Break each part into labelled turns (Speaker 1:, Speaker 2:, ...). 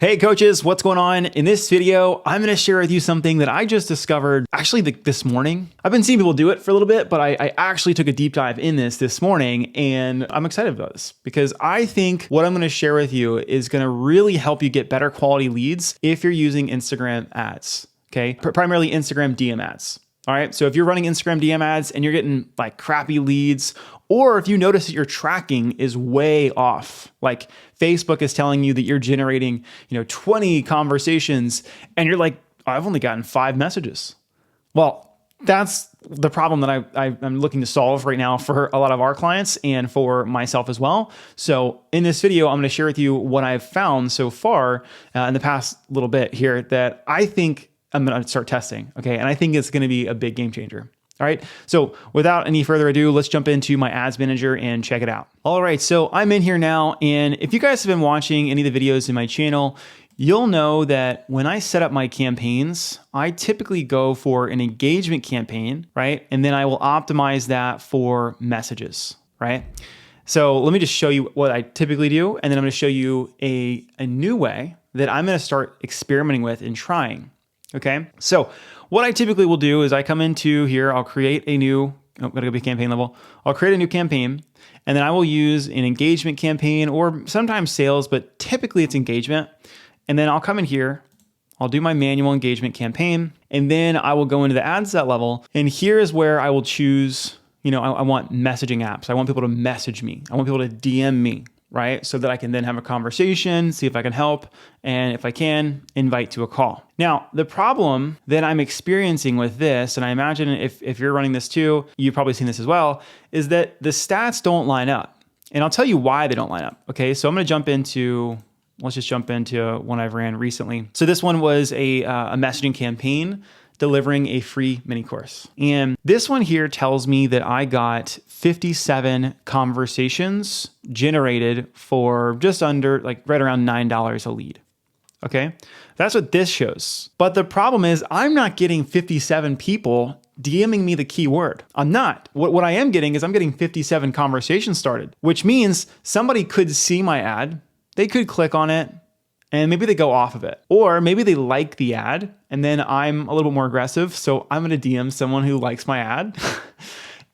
Speaker 1: Hey coaches, what's going on? In this video, I'm gonna share with you something that I just discovered actually this morning. I've been seeing people do it for a little bit, but I actually took a deep dive in this morning and I'm excited about this because I think what I'm gonna share with you is gonna really help you get better quality leads if you're using Instagram ads, okay? Primarily Instagram DM ads. All right, so if you're running Instagram DM ads and you're getting like crappy leads, or if you notice that your tracking is way off, like Facebook is telling you that you're generating, 20 conversations and you're like, oh, I've only gotten 5 messages. Well, that's the problem that I'm looking to solve right now for a lot of our clients and for myself as well. So in this video, I'm going to share with you what I've found so far in the past little bit here that I think I'm going to start testing. Okay. And I think it's going to be a big game changer. All right. So without any further ado, let's jump into my ads manager and check it out. All right. So I'm in here now. And if you guys have been watching any of the videos in my channel, you'll know that when I set up my campaigns, I typically go for an engagement campaign, right? And then I will optimize that for messages, right? So let me just show you what I typically do. And then I'm going to show you a new way that I'm going to start experimenting with and trying. Okay. So what I typically will do is I come into here, I'll create a new, gotta go be campaign level. I'll create a new campaign and then I will use an engagement campaign or sometimes sales, but typically it's engagement. And then I'll come in here, I'll do my manual engagement campaign, and then I will go into the ad set level. And here is where I will choose, I want messaging apps. I want people to message me. I want people to DM me, right? So that I can then have a conversation, see if I can help, and if I can, invite to a call. Now, the problem that I'm experiencing with this, and I imagine if you're running this too, you've probably seen this as well, is that the stats don't line up. And I'll tell you why they don't line up, okay? So I'm gonna let's just jump into one I've ran recently. So this one was a messaging campaign delivering a free mini course. And this one here tells me that I got 57 conversations generated for just under, like right around $9 a lead. Okay. That's what this shows. But the problem is I'm not getting 57 people DMing me the keyword. I'm not. What I am getting is I'm getting 57 conversations started, which means somebody could see my ad. They could click on it and maybe they go off of it. Or maybe they like the ad and then I'm a little bit more aggressive. So I'm going to DM someone who likes my ad.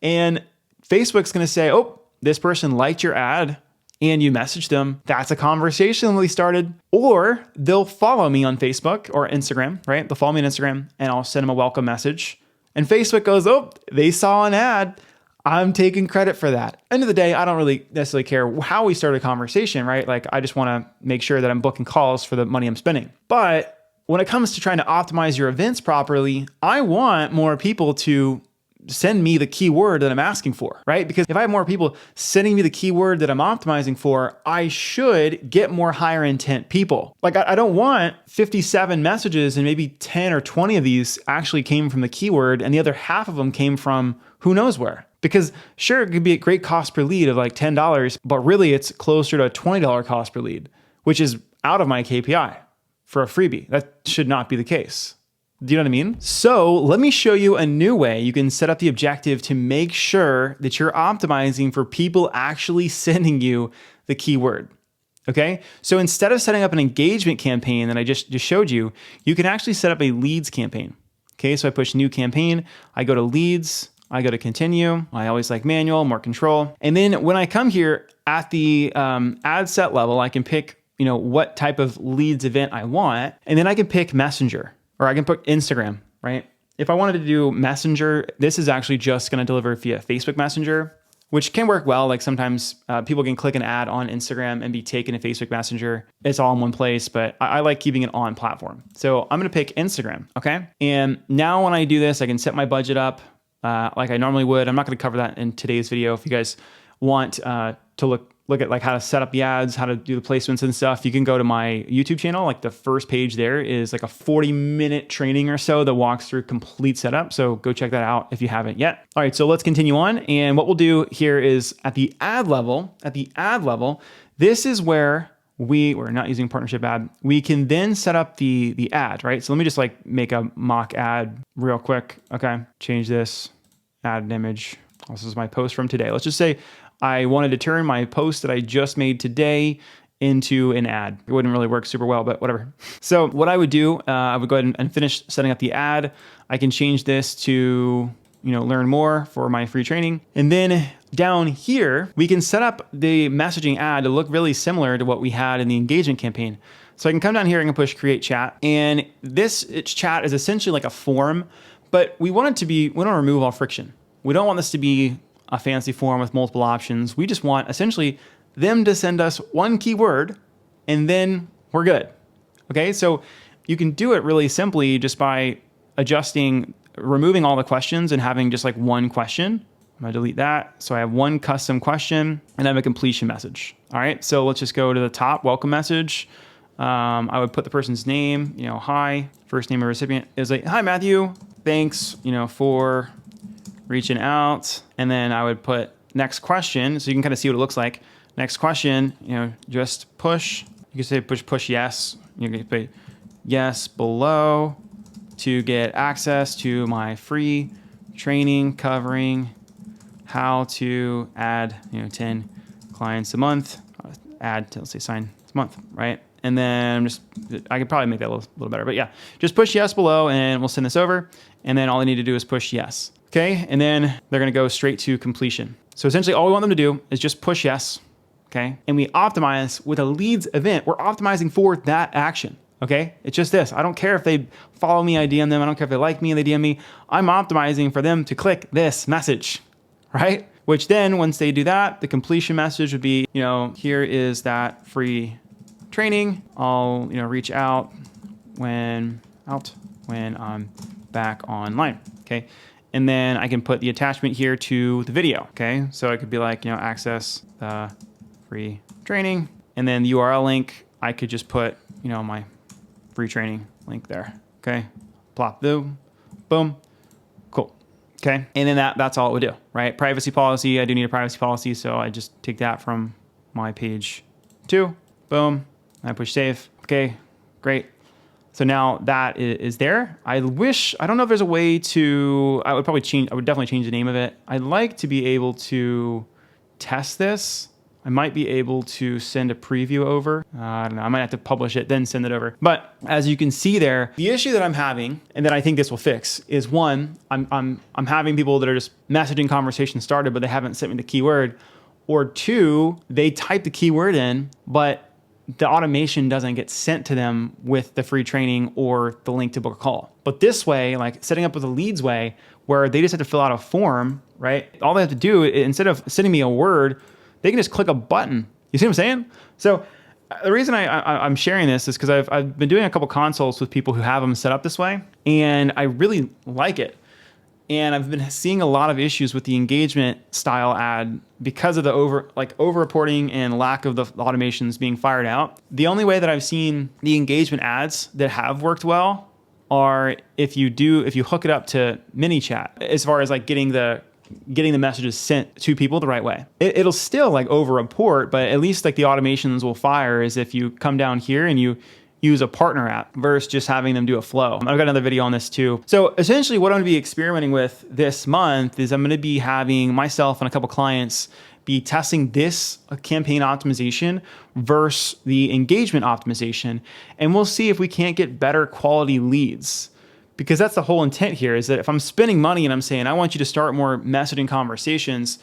Speaker 1: And Facebook's going to say, oh, this person liked your ad and you messaged them. That's a conversation that we started. Or they'll follow me on Facebook or Instagram, right? They'll follow me on Instagram and I'll send them a welcome message. And Facebook goes, oh, they saw an ad. I'm taking credit for that. End of the day, I don't really necessarily care how we start a conversation, right? Like I just want to make sure that I'm booking calls for the money I'm spending. But when it comes to trying to optimize your events properly, I want more people to send me the keyword that I'm asking for, right? Because if I have more people sending me the keyword that I'm optimizing for, I should get more higher intent people. Like I don't want 57 messages and maybe 10 or 20 of these actually came from the keyword and the other half of them came from who knows where. Because sure, it could be a great cost per lead of like $10, but really it's closer to a $20 cost per lead, which is out of my KPI for a freebie. That should not be the case. Do you know what I mean? So let me show you a new way you can set up the objective to make sure that you're optimizing for people actually sending you the keyword. Okay. So instead of setting up an engagement campaign that I just showed you, you can actually set up a leads campaign. Okay. So I push new campaign, I go to leads, I go to continue. I always like manual, more control. And then when I come here at the ad set level, I can pick, what type of leads event I want. And then I can pick Messenger or I can put Instagram, right? If I wanted to do Messenger, this is actually just going to deliver via Facebook Messenger, which can work well. Like sometimes people can click an ad on Instagram and be taken to Facebook Messenger. It's all in one place, but I like keeping it on platform. So I'm going to pick Instagram. Okay. And now when I do this, I can set my budget up like I normally would. I'm not going to cover that in today's video. If you guys want to look at like how to set up the ads, how to do the placements and stuff, you can go to my YouTube channel. Like the first page there is like a 40-minute training or so that walks through complete setup. So go check that out if you haven't yet. All right, so let's continue on. And what we'll do here is at the ad level, this is where we're not using partnership ad. We can then set up the ad, right? So let me just like make a mock ad real quick. Okay, change this, add an image. This is my post from today. Let's just say I wanted to turn my post that I just made today into an ad. It wouldn't really work super well, but whatever. So what I would do, I would go ahead and finish setting up the ad. I can change this to, learn more for my free training. And then down here, we can set up the messaging ad to look really similar to what we had in the engagement campaign. So I can come down here and push create chat. And this chat is essentially like a form, but we want to remove all friction. We don't want this to be a fancy form with multiple options. We just want essentially them to send us one keyword and then we're good. Okay, so you can do it really simply just by removing all the questions and having just like one question. I'm gonna delete that. So I have one custom question and I have a completion message. All right, so let's just go to the top, welcome message. I would put the person's name, hi, first name of recipient is like, hi Matthew, thanks, for reaching out. And then I would put next question. So you can kind of see what it looks like. Next question, just push. You can say push yes. You can put yes below to get access to my free training covering how to add, 10 clients a month. Add to, let's say, sign this month, right? And then I could probably make that a little better, but yeah, just push yes below and we'll send this over. And then all they need to do is push yes. Okay, and then they're gonna go straight to completion. So essentially all we want them to do is just push yes, okay? And we optimize with a leads event. We're optimizing for that action, okay? It's just this. I don't care if they follow me, I DM them. I don't care if they like me and they DM me. I'm optimizing for them to click this message, right? Which then once they do that, the completion message would be, here is that free training. I'll, reach out when I'm back online, okay? And then I can put the attachment here to the video, okay? So it could be like, access the free training. And then the URL link, I could just put, my free training link there, okay? Plop, boom, cool, okay? And then that's all it would do, right? Privacy policy, I do need a privacy policy, so I just take that from my page 2, boom, I push save, okay, great. So now that is there. I don't know if there's a way to, I would definitely change the name of it. I'd like to be able to test this. I might be able to send a preview over. I don't know, I might have to publish it, then send it over. But as you can see there, the issue that I'm having, and that I think this will fix, is one, I'm having people that are just messaging conversations started, but they haven't sent me the keyword. Or two, they type the keyword in, but the automation doesn't get sent to them with the free training or the link to book a call. But this way, like setting up with a leads way, where they just have to fill out a form, right? All they have to do, instead of sending me a word, they can just click a button. You see what I'm saying? So the reason I'm sharing this is because I've been doing a couple consults with people who have them set up this way, and I really like it. And I've been seeing a lot of issues with the engagement style ad because of the over reporting and lack of the automations being fired out. The only way that I've seen the engagement ads that have worked well are if you hook it up to mini chat, as far as like getting the messages sent to people the right way. It'll still like over report, but at least like the automations will fire is if you come down here and you use a partner app versus just having them do a flow. I've got another video on this too. So essentially what I'm gonna be experimenting with this month is I'm gonna be having myself and a couple clients be testing this campaign optimization versus the engagement optimization. And we'll see if we can't get better quality leads. Because that's the whole intent here, is that if I'm spending money and I'm saying, I want you to start more messaging conversations,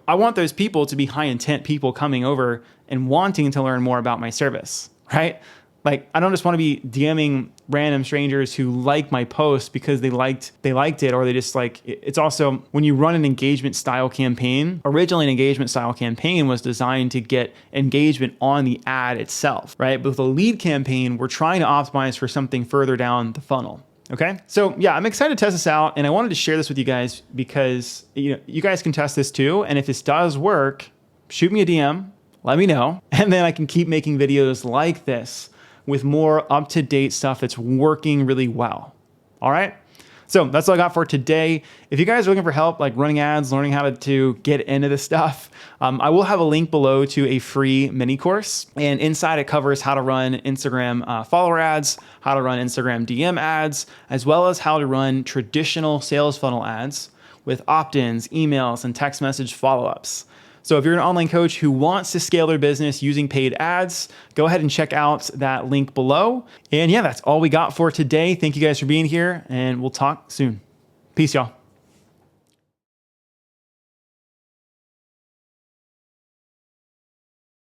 Speaker 1: I want those people to be high intent people coming over and wanting to learn more about my service, right? Like, I don't just want to be DMing random strangers who like my post because they liked it, or they just like, it's also when you run an engagement style campaign, originally an engagement style campaign was designed to get engagement on the ad itself, right? But with a lead campaign, we're trying to optimize for something further down the funnel. Okay. So yeah, I'm excited to test this out, and I wanted to share this with you guys because you guys can test this too. And if this does work, shoot me a DM, let me know, and then I can keep making videos like this with more up-to-date stuff that's working really well. All right. So that's all I got for today. If you guys are looking for help, like running ads, learning how to get into this stuff, I will have a link below to a free mini course. And inside it covers how to run Instagram follower ads, how to run Instagram DM ads, as well as how to run traditional sales funnel ads with opt-ins, emails, and text message follow-ups. So if you're an online coach who wants to scale their business using paid ads, go ahead and check out that link below. And yeah, that's all we got for today. Thank you guys for being here, and we'll talk soon. Peace, y'all.